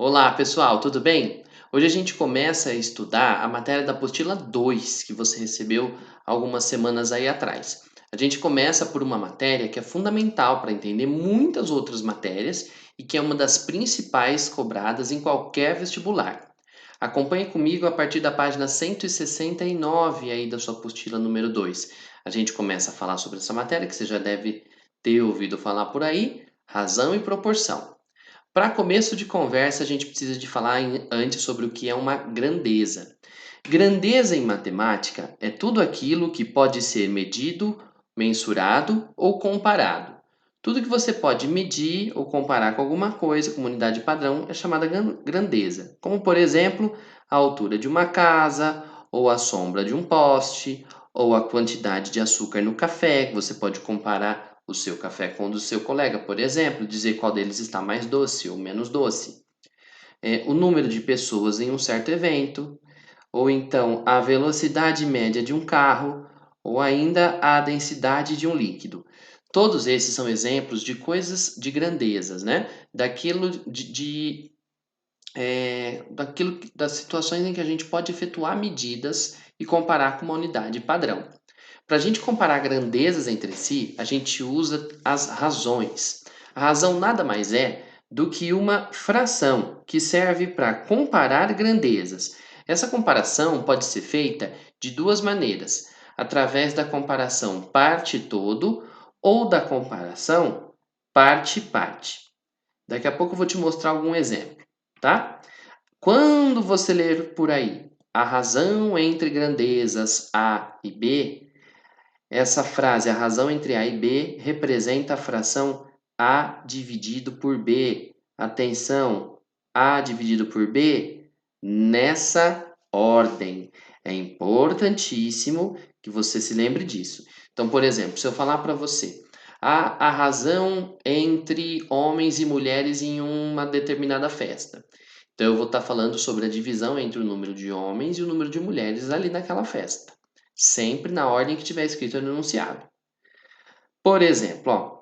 Olá, pessoal, tudo bem? Hoje a gente começa a estudar a matéria da apostila 2 que você recebeu algumas semanas aí atrás. A gente começa por uma matéria que é fundamental para entender muitas outras matérias e que é uma das principais cobradas em qualquer vestibular. Acompanhe comigo a partir da página 169 aí da sua apostila número 2. A gente começa a falar sobre essa matéria que você já deve ter ouvido falar por aí, razão e proporção. Para começo de conversa, a gente precisa de falar antes sobre o que é uma grandeza. Grandeza em matemática é tudo aquilo que pode ser medido, mensurado ou comparado. Tudo que você pode medir ou comparar com alguma coisa, como unidade padrão, é chamada grandeza. Como, por exemplo, a altura de uma casa, ou a sombra de um poste, ou a quantidade de açúcar no café, que você pode comparar o seu café com o do seu colega, por exemplo, dizer qual deles está mais doce ou menos doce. O número de pessoas em um certo evento, ou então a velocidade média de um carro, ou ainda a densidade de um líquido. Todos esses são exemplos de coisas de grandezas, né? Daquilo das situações em que a gente pode efetuar medidas e comparar com uma unidade padrão. Para a gente comparar grandezas entre si, a gente usa as razões. A razão nada mais é do que uma fração que serve para comparar grandezas. Essa comparação pode ser feita de duas maneiras: através da comparação parte-todo ou da comparação parte-parte. Daqui a pouco eu vou te mostrar algum exemplo, tá? Quando você ler por aí a razão entre grandezas A e B, essa frase, a razão entre A e B, representa a fração A dividido por B. Atenção, A dividido por B nessa ordem. É importantíssimo que você se lembre disso. Então, por exemplo, se eu falar para você a razão entre homens e mulheres em uma determinada festa. Então, eu vou estar falando sobre a divisão entre o número de homens e o número de mulheres ali naquela festa. Sempre na ordem que tiver escrito no enunciado. Por exemplo, ó,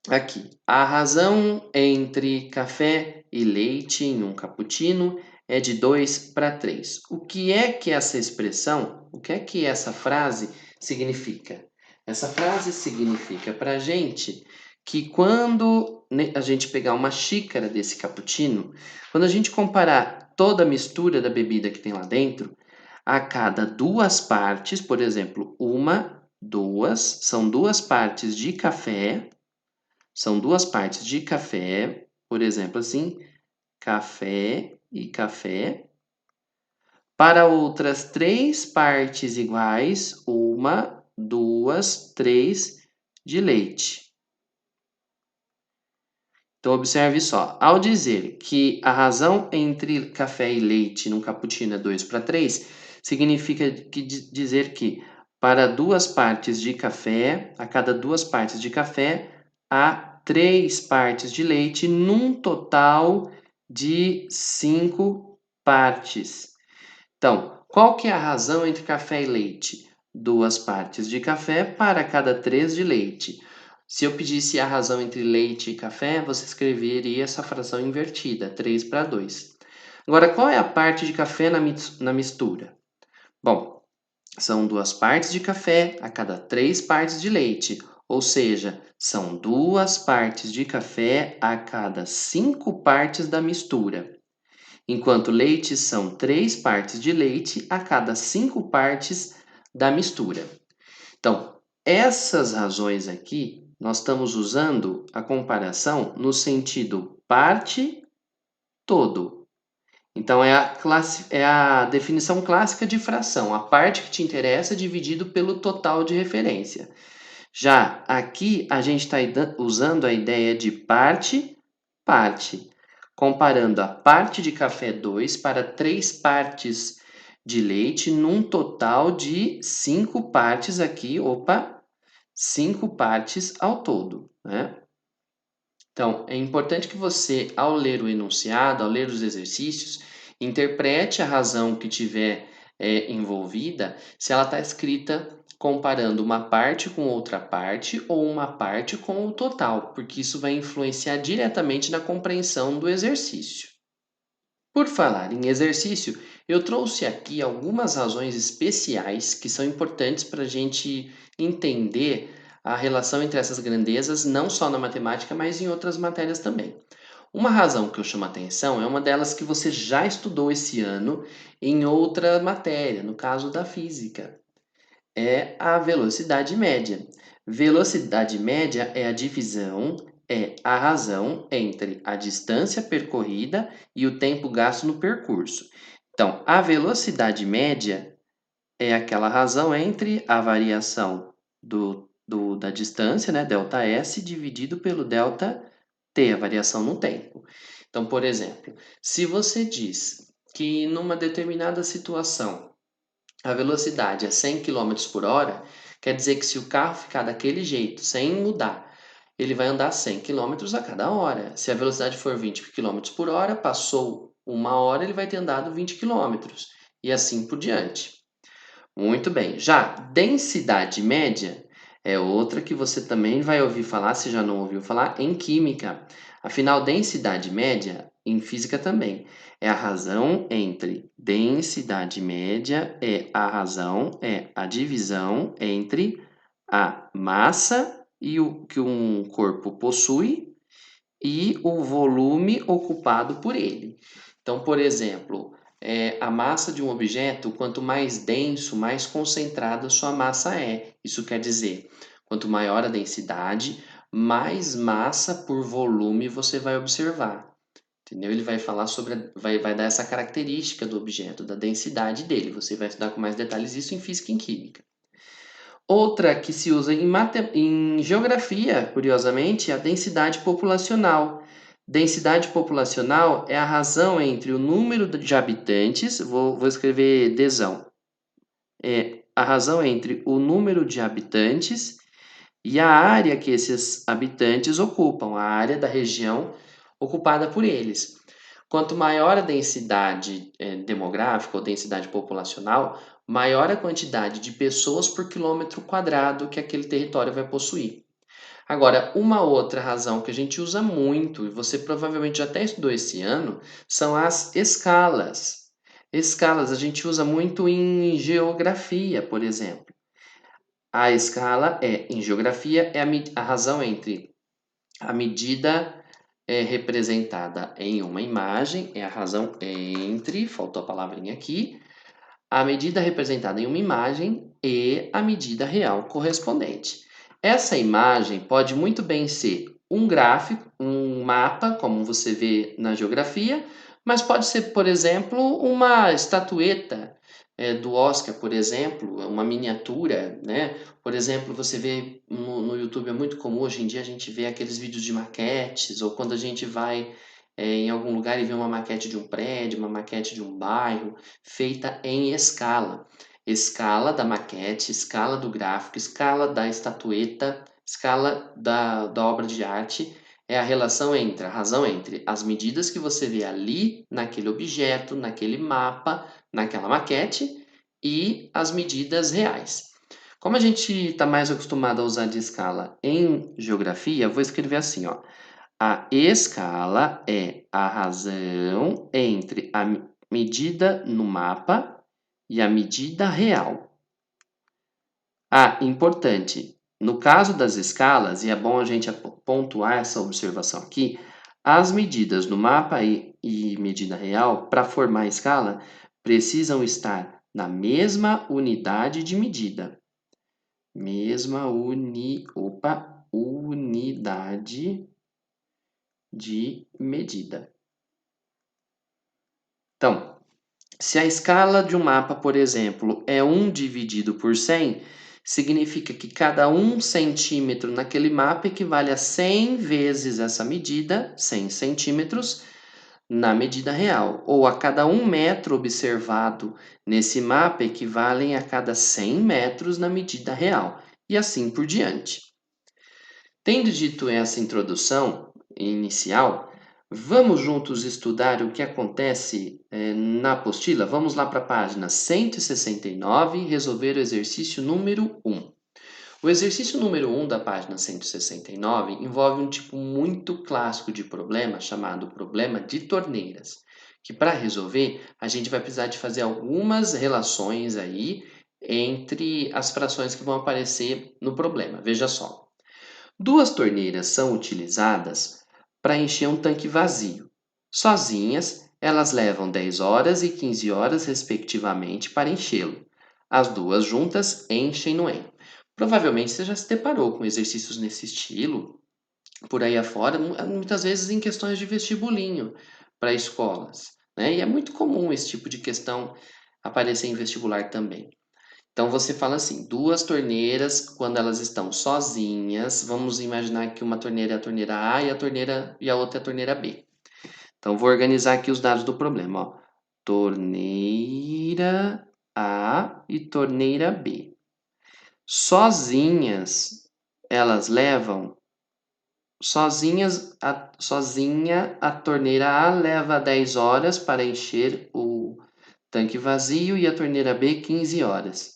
aqui, a razão entre café e leite em um cappuccino é de 2 para 3. O que é que essa expressão, o que é que essa frase significa? Essa frase significa para a gente que quando a gente pegar uma xícara desse cappuccino, quando a gente comparar toda a mistura da bebida que tem lá dentro, a cada duas partes, por exemplo, uma, duas, são duas partes de café, são duas partes de café, por exemplo, assim, café e café. Para outras três partes iguais, uma, duas, três de leite. Então, observe só, ao dizer que a razão entre café e leite num cappuccino é 2 para 3, significa dizer que para duas partes de café, a cada duas partes de café, há três partes de leite, num total de 5 partes. Então, qual que é a razão entre café e leite? Duas partes de café para cada três de leite. Se eu pedisse a razão entre leite e café, você escreveria essa fração invertida, 3 para 2. Agora, qual é a parte de café na mistura? Bom, são duas partes de café a cada três partes de leite, ou seja, são duas partes de café a cada 5 partes da mistura. Enquanto leite são três partes de leite a cada 5 partes da mistura. Então, essas razões aqui, nós estamos usando a comparação no sentido parte-todo. Então, é a definição clássica de fração. A parte que te interessa é dividido pelo total de referência. Já aqui, a gente está usando a ideia de parte-parte, comparando a parte de café 2 para três partes de leite, num total de 5 partes aqui, 5 partes ao todo, né? Então, é importante que você, ao ler o enunciado, ao ler os exercícios, interprete a razão que tiver envolvida, se ela está escrita comparando uma parte com outra parte ou uma parte com o total, porque isso vai influenciar diretamente na compreensão do exercício. Por falar em exercício, eu trouxe aqui algumas razões especiais que são importantes para a gente entender a relação entre essas grandezas, não só na matemática, mas em outras matérias também. Uma razão que eu chamo a atenção é uma delas que você já estudou esse ano em outra matéria, no caso da física, é a velocidade média. Velocidade média é a divisão, é a razão entre a distância percorrida e o tempo gasto no percurso. Então, a velocidade média é aquela razão entre a variação da distância, né, ΔS, dividido pelo ΔT, a variação no tempo. Então, por exemplo, se você diz que numa determinada situação a velocidade é 100 km por hora, quer dizer que se o carro ficar daquele jeito, sem mudar, ele vai andar 100 km a cada hora. Se a velocidade for 20 km por hora, passou uma hora, ele vai ter andado 20 km. E assim por diante. Muito bem. Já densidade média é outra que você também vai ouvir falar, se já não ouviu falar, em química. Afinal, densidade média, em física também, é a razão entre densidade média, é a divisão entre a massa e o que um corpo possui e o volume ocupado por ele. Então, por exemplo, a massa de um objeto, quanto mais denso, mais concentrada sua massa é. Isso quer dizer, quanto maior a densidade, mais massa por volume você vai observar. Entendeu? Ele vai falar sobre, vai dar essa característica do objeto, da densidade dele. Você vai estudar com mais detalhes isso em física e em química. Outra que se usa em geografia, curiosamente, é a densidade populacional. Densidade populacional é a razão entre o número de habitantes, vou escrever desão, é a razão entre o número de habitantes e a área que esses habitantes ocupam, a área da região ocupada por eles. Quanto maior a densidade demográfica ou densidade populacional, maior a quantidade de pessoas por quilômetro quadrado que aquele território vai possuir. Agora, uma outra razão que a gente usa muito, e você provavelmente já até estudou esse ano, são as escalas. Escalas a gente usa muito em geografia, por exemplo. A escala em geografia, é a razão entre a medida representada em uma imagem, é a razão entre, faltou a palavrinha aqui, a medida representada em uma imagem e a medida real correspondente. Essa imagem pode muito bem ser um gráfico, um mapa, como você vê na geografia, mas pode ser, por exemplo, uma estatueta do Oscar, por exemplo, uma miniatura, né? Por exemplo, você vê no YouTube, é muito comum hoje em dia a gente ver aqueles vídeos de maquetes, ou quando a gente vai em algum lugar e vê uma maquete de um prédio, uma maquete de um bairro, feita em escala. Escala da maquete, escala do gráfico, escala da estatueta, escala da obra de arte, é a relação entre, a razão entre as medidas que você vê ali, naquele objeto, naquele mapa, naquela maquete, e as medidas reais. Como a gente está mais acostumado a usar de escala em geografia, eu vou escrever assim, ó. A escala é a razão entre a medida no mapa e a medida real. Importante, no caso das escalas, e é bom a gente pontuar essa observação aqui, as medidas no mapa e medida real, para formar a escala, precisam estar na mesma unidade de medida. Unidade de medida. Então, se a escala de um mapa, por exemplo, é 1 dividido por 100, significa que cada 1 centímetro naquele mapa equivale a 100 vezes essa medida, 100 centímetros, na medida real. Ou a cada 1 metro observado nesse mapa equivalem a cada 100 metros na medida real. E assim por diante. Tendo dito essa introdução inicial, vamos juntos estudar o que acontece na apostila? Vamos lá para a página 169 e resolver o exercício número 1. O exercício número 1 da página 169 envolve um tipo muito clássico de problema chamado problema de torneiras, que para resolver, a gente vai precisar de fazer algumas relações aí entre as frações que vão aparecer no problema. Veja só. Duas torneiras são utilizadas para encher um tanque vazio. Sozinhas, elas levam 10 horas e 15 horas, respectivamente, para enchê-lo. As duas juntas enchem no N. Provavelmente você já se deparou com exercícios nesse estilo, por aí afora, muitas vezes em questões de vestibulinho para escolas, né? E é muito comum esse tipo de questão aparecer em vestibular também. Então você fala assim, duas torneiras, quando elas estão sozinhas, vamos imaginar que uma torneira é a torneira A e a outra é a torneira B. Então vou organizar aqui os dados do problema, ó. Torneira A e torneira B. Sozinhas, elas levam sozinha a torneira A leva 10 horas para encher o tanque vazio e a torneira B 15 horas.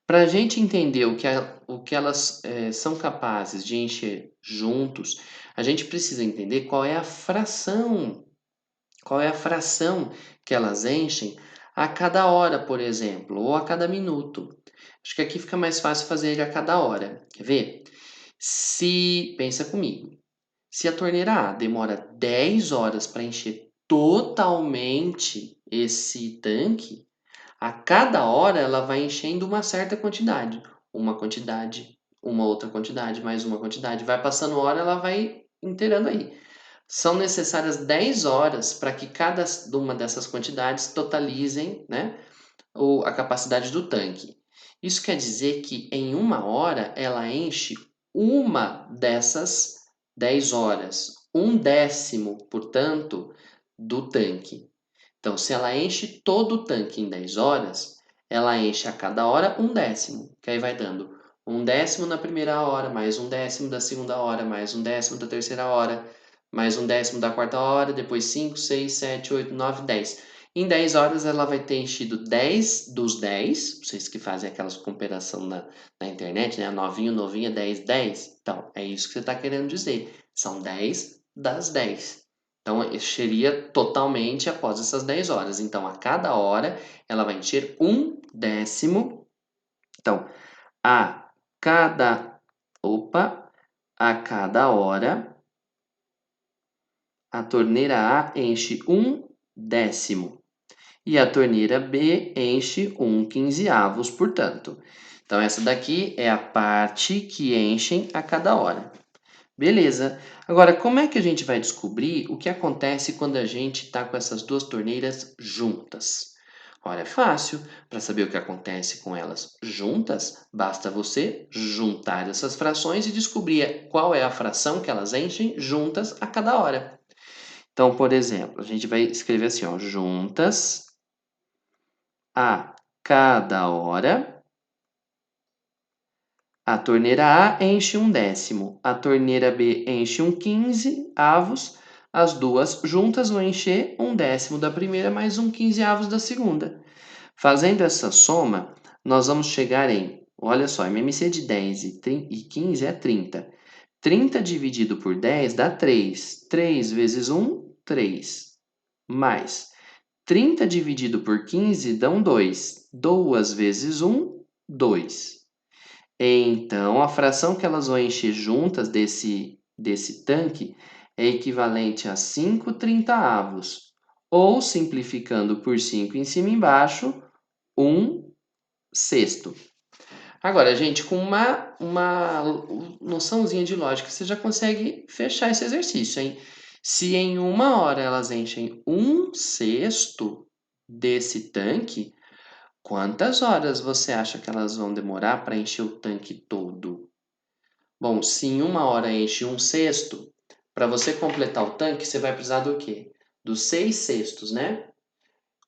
Para a gente entender o que elas são capazes de encher juntos, a gente precisa entender qual é a fração que elas enchem a cada hora, por exemplo, ou a cada minuto. Acho que aqui fica mais fácil fazer ele a cada hora. Quer ver? Pensa comigo, se a torneira A demora 10 horas para encher totalmente esse tanque, a cada hora ela vai enchendo uma certa quantidade, uma quantidade, uma outra quantidade, mais uma quantidade. Vai passando hora, ela vai inteirando aí. São necessárias 10 horas para que cada uma dessas quantidades totalizem, né, a capacidade do tanque. Isso quer dizer que em uma hora ela enche uma dessas 10 horas, um décimo, portanto, do tanque. Então, se ela enche todo o tanque em 10 horas, ela enche a cada hora um décimo, que aí vai dando um décimo na primeira hora, mais um décimo da segunda hora, mais um décimo da terceira hora, mais um décimo da quarta hora, depois 5, 6, 7, 8, 9, 10. Em 10 horas ela vai ter enchido 10 dos 10, vocês que fazem aquelas comparação na internet, né? Novinho, novinha, 10, 10. Então, é isso que você está querendo dizer. São 10 das 10. Então, encheria totalmente após essas 10 horas. Então, a cada hora, ela vai encher um décimo. Então, a cada, a cada hora, a torneira A enche um décimo. E a torneira B enche um quinzeavos, portanto. Então, essa daqui é a parte que enchem a cada hora. Beleza. Agora, como é que a gente vai descobrir o que acontece quando a gente está com essas duas torneiras juntas? Olha, é fácil. Para saber o que acontece com elas juntas, basta você juntar essas frações e descobrir qual é a fração que elas enchem juntas a cada hora. Então, por exemplo, a gente vai escrever assim, ó, juntas a cada hora. A torneira A enche um décimo, a torneira B enche um quinzeavos, as duas juntas vão encher um décimo da primeira mais um quinzeavos da segunda. Fazendo essa soma, nós vamos chegar em, olha só, MMC de 10 e 15 é 30. 30 dividido por 10 dá 3. 3 vezes 1, 3. Mais 30 dividido por 15 dão 2. 2 vezes 1, 2. Então, a fração que elas vão encher juntas desse tanque é equivalente a 5 trintaavos, ou simplificando por 5 em cima e embaixo, 1 sexto. Agora, gente, com uma noçãozinha de lógica, você já consegue fechar esse exercício, hein? Se em uma hora elas enchem 1 sexto desse tanque, quantas horas você acha que elas vão demorar para encher o tanque todo? Bom, se em uma hora enche 1 sexto, para você completar o tanque, você vai precisar do quê? Dos 6 sextos, né?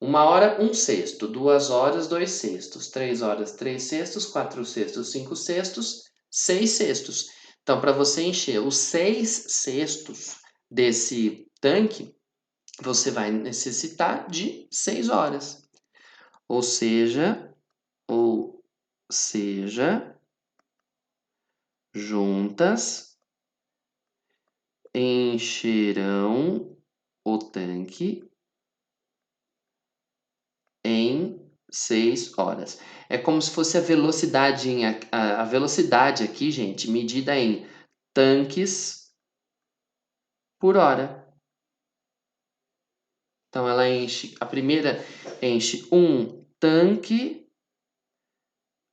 Uma hora, 1 sexto. 2 horas, 2 sextos. 3 horas, 3 sextos. 4 sextos, 5 sextos. 6 sextos. Então, para você encher os 6 sextos desse tanque, você vai necessitar de 6 horas. Ou seja, juntas encherão o tanque 6 horas. É como se fosse a velocidade a velocidade aqui, gente, medida em tanques por hora. Então ela enche, a primeira enche um tanque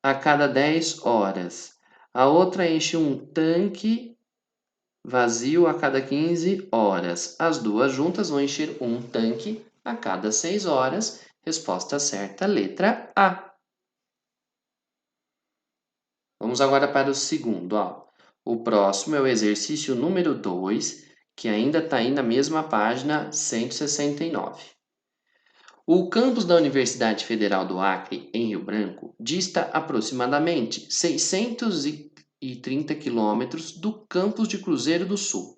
a cada 10 horas. A outra enche um tanque vazio a cada 15 horas. As duas juntas vão encher um tanque a cada 6 horas. Resposta certa, letra A. Vamos agora para o segundo. Ó. O próximo é o exercício número 2, que ainda está aí na mesma página 169. O campus da Universidade Federal do Acre, em Rio Branco, dista aproximadamente 630 quilômetros do campus de Cruzeiro do Sul.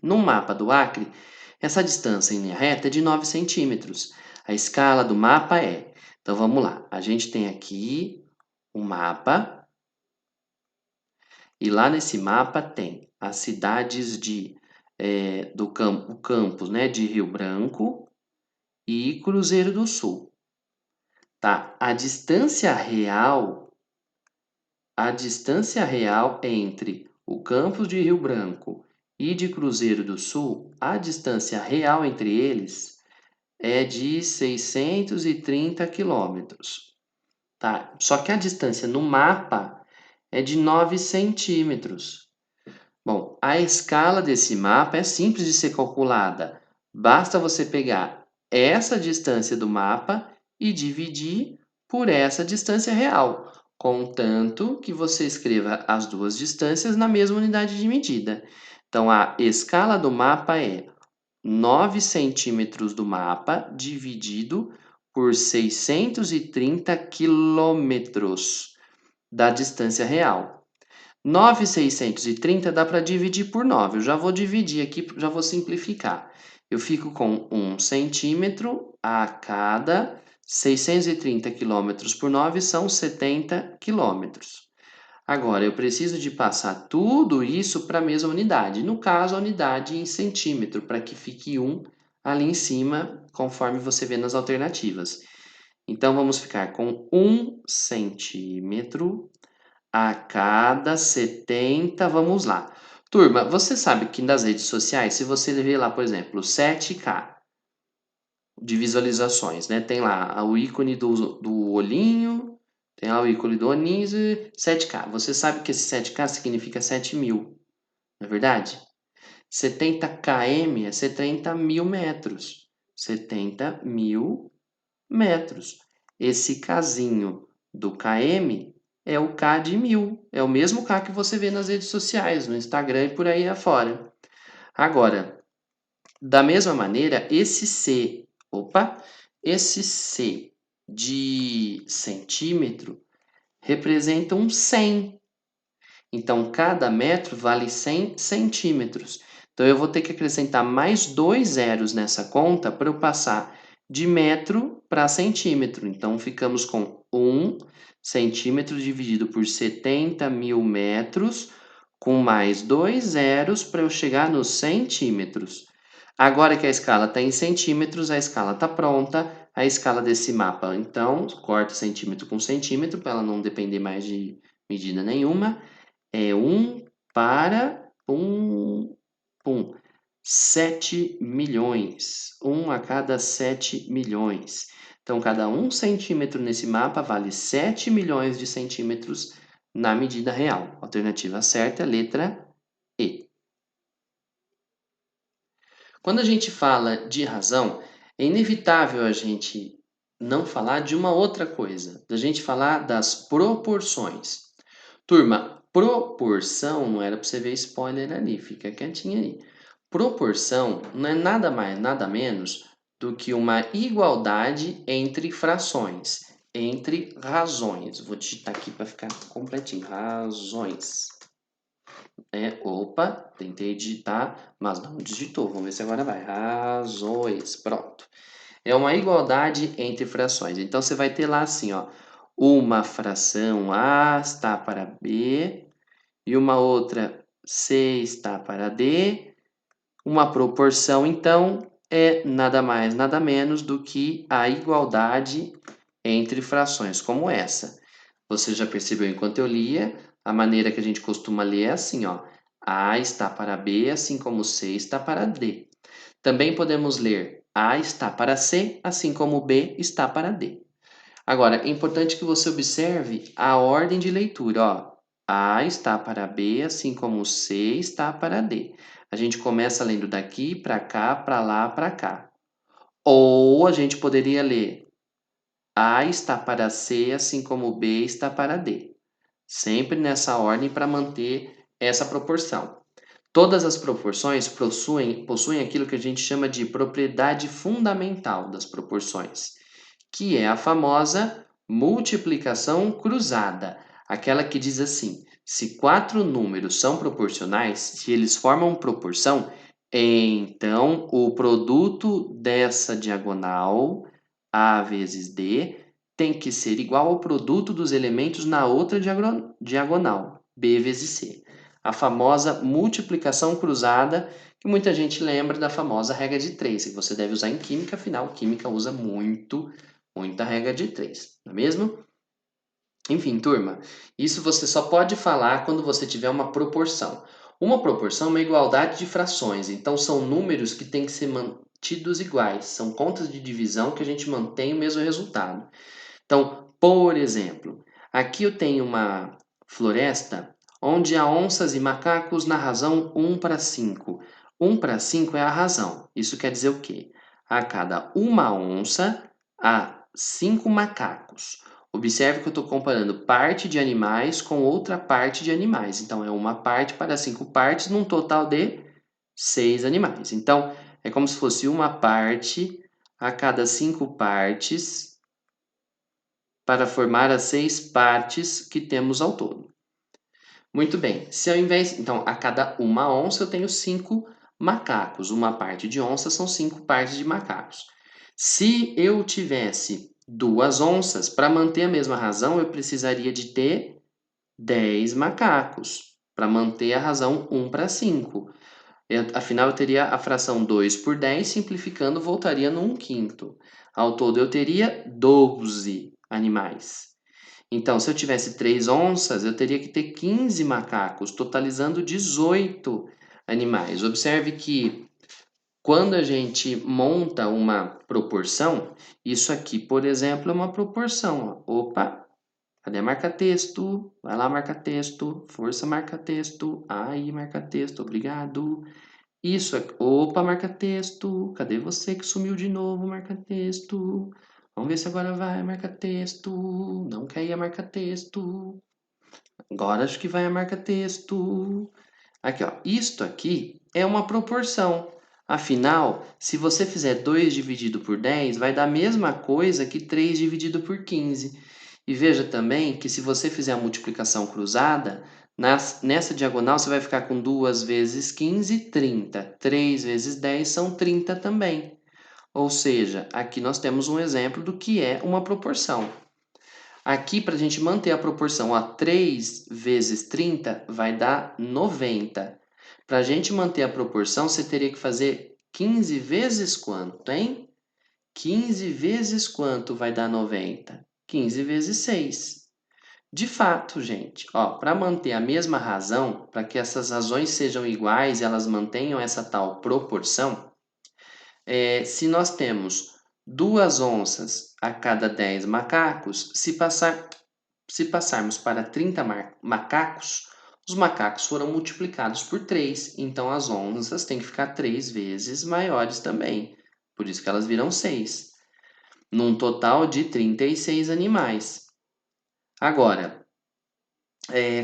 No mapa do Acre, essa distância em linha reta é de 9 centímetros. A escala do mapa é... Então vamos lá, a gente tem aqui o mapa... E lá nesse mapa tem as cidades o campus, né, de Rio Branco e Cruzeiro do Sul. Tá? A distância real entre o campus de Rio Branco e de Cruzeiro do Sul, a distância real entre eles é de 630 quilômetros. Tá? Só que a distância no mapa é de 9 centímetros. Bom, a escala desse mapa é simples de ser calculada. Basta você pegar essa distância do mapa e dividir por essa distância real, contanto que você escreva as duas distâncias na mesma unidade de medida. Então, a escala do mapa é 9 centímetros do mapa dividido por 630 quilômetros da distância real. 9,630 dá para dividir por 9. Eu já vou dividir aqui, já vou simplificar. Eu fico com 1 centímetro a cada 630 quilômetros por 9 são 70 quilômetros. Agora, eu preciso de passar tudo isso para a mesma unidade. No caso, a unidade em centímetro, para que fique 1 ali em cima, conforme você vê nas alternativas. Então, vamos ficar com 1 centímetro a cada 70, vamos lá. Turma, você sabe que nas redes sociais, se você ver lá, por exemplo, 7K de visualizações, né? Tem lá o ícone do olhinho, tem lá o ícone do olhinho e 7K. Você sabe que esse 7K significa 7.000, não é verdade? 70 km é 70 mil metros. 70 mil metros. Esse casinho do km é o K de 1000. É o mesmo K que você vê nas redes sociais, no Instagram e por aí afora. Agora, da mesma maneira, esse C de centímetro representa um 100. Então, cada metro vale 100 centímetros. Então, eu vou ter que acrescentar mais 2 zeros nessa conta para eu passar de metro para centímetro. Então, ficamos com 1 centímetro dividido por 70 mil metros, com mais 2 zeros para eu chegar nos centímetros. Agora que a escala está em centímetros, a escala está pronta. A escala desse mapa, então, corta centímetro com centímetro, para ela não depender mais de medida nenhuma. É 1 para 7 milhões. 1 a cada 7 milhões. Então, cada 1 centímetro nesse mapa vale 7 milhões de centímetros na medida real. Alternativa certa, letra E. Quando a gente fala de razão, é inevitável a gente não falar de uma outra coisa, da gente falar das proporções. Turma, proporção não era para você ver spoiler ali, fica quietinho aí. Proporção não é nada mais, nada menos do que uma igualdade entre frações, entre razões. Vou digitar aqui para ficar completinho. Razões. Opa, tentei digitar, mas não digitou. Vamos ver se agora vai. Razões. Pronto. É uma igualdade entre frações. Então você vai ter lá assim, ó, uma fração A está para B e uma outra C está para D. Uma proporção, então, é nada mais, nada menos do que a igualdade entre frações como essa. Você já percebeu enquanto eu lia, a maneira que a gente costuma ler é assim, ó. A está para B, assim como C está para D. Também podemos ler A está para C, assim como B está para D. Agora, é importante que você observe a ordem de leitura, ó. A está para B, assim como C está para D. A gente começa lendo daqui para cá, para lá, para cá. Ou a gente poderia ler A está para C, assim como B está para D. Sempre nessa ordem para manter essa proporção. Todas as proporções possuem aquilo que a gente chama de propriedade fundamental das proporções, que é a famosa multiplicação cruzada, aquela que diz assim: se quatro números são proporcionais, se eles formam proporção, então o produto dessa diagonal, A vezes D, tem que ser igual ao produto dos elementos na outra diagonal, B vezes C. A famosa multiplicação cruzada, que muita gente lembra da famosa regra de 3, que você deve usar em química, afinal, química usa muita regra de 3, não é mesmo? Enfim, turma, isso você só pode falar quando você tiver uma proporção. Uma proporção é uma igualdade de frações, então são números que têm que ser mantidos iguais, são contas de divisão que a gente mantém o mesmo resultado. Então, por exemplo, aqui eu tenho uma floresta onde há onças e macacos na razão 1 para 5. 1 para 5 é a razão. Isso quer dizer o quê? A cada uma onça, há 5 macacos. Observe que eu estou comparando parte de animais com outra parte de animais. Então, é uma parte para 5 partes, num total de 6 animais. Então, é como se fosse uma parte a cada 5 partes para formar as 6 partes que temos ao todo. Muito bem, se ao invés, então, a cada uma onça eu tenho 5 macacos. Uma parte de onça são 5 partes de macacos. Se eu tivesse 2 onças, para manter a mesma razão, eu precisaria de ter 10 macacos, para manter a razão 1 para 5. Afinal, eu teria a fração 2 por 10, simplificando, voltaria no 1/5. Ao todo, eu teria 12 animais. Então, se eu tivesse 3 onças, eu teria que ter 15 macacos, totalizando 18 animais. Observe que quando a gente monta uma proporção, isso aqui, por exemplo, é uma proporção. Ó. Opa, cadê a marca-texto? Vai lá, marca-texto. Força, marca-texto. Aí, marca-texto, obrigado. Isso aqui. Opa, marca-texto. Cadê você que sumiu de novo, marca-texto? Vamos ver se agora vai, marca-texto. Não quer ir a marca-texto. Agora acho que vai a marca-texto. Aqui, ó. Isto aqui é uma proporção. Afinal, se você fizer 2 dividido por 10, vai dar a mesma coisa que 3 dividido por 15. E veja também que se você fizer a multiplicação cruzada, nessa diagonal você vai ficar com 2 vezes 15, 30. 3 vezes 10 são 30 também. Ou seja, aqui nós temos um exemplo do que é uma proporção. Aqui, para a gente manter a proporção a 3 vezes 30, vai dar 90. Para a gente manter a proporção, você teria que fazer 15 vezes quanto, hein? 15 vezes quanto vai dar 90? 15 vezes 6. De fato, gente, ó, para manter a mesma razão, para que essas razões sejam iguais e elas mantenham essa tal proporção, se nós temos 2 onças a cada 10 macacos, se passarmos para 30 macacos, os macacos foram multiplicados por 3, então as onças têm que ficar 3 vezes maiores também. Por isso que elas viram 6, num total de 36 animais. Agora,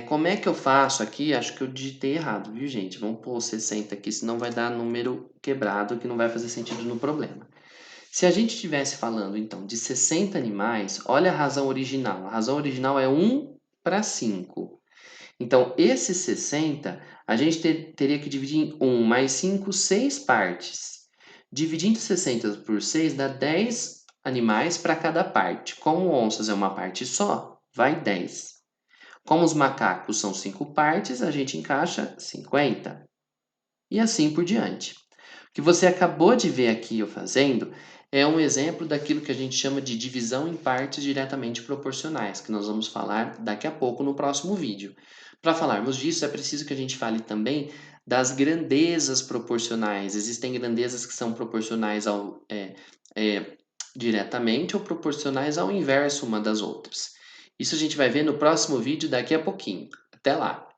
como é que eu faço aqui? Acho que eu digitei errado, viu, gente? Vamos pôr 60 aqui, senão vai dar número quebrado que não vai fazer sentido no problema. Se a gente estivesse falando, então, de 60 animais, olha a razão original. A razão original é 1 para 5. Então, esses 60, a gente teria que dividir em 1 mais 5, 6 partes. Dividindo 60 por 6 dá 10 animais para cada parte. Como onças é uma parte só, vai 10. Como os macacos são 5 partes, a gente encaixa 50. E assim por diante. O que você acabou de ver aqui eu fazendo é um exemplo daquilo que a gente chama de divisão em partes diretamente proporcionais, que nós vamos falar daqui a pouco no próximo vídeo. Para falarmos disso, é preciso que a gente fale também das grandezas proporcionais. Existem grandezas que são proporcionais é, diretamente ou proporcionais ao inverso uma das outras. Isso a gente vai ver no próximo vídeo daqui a pouquinho. Até lá!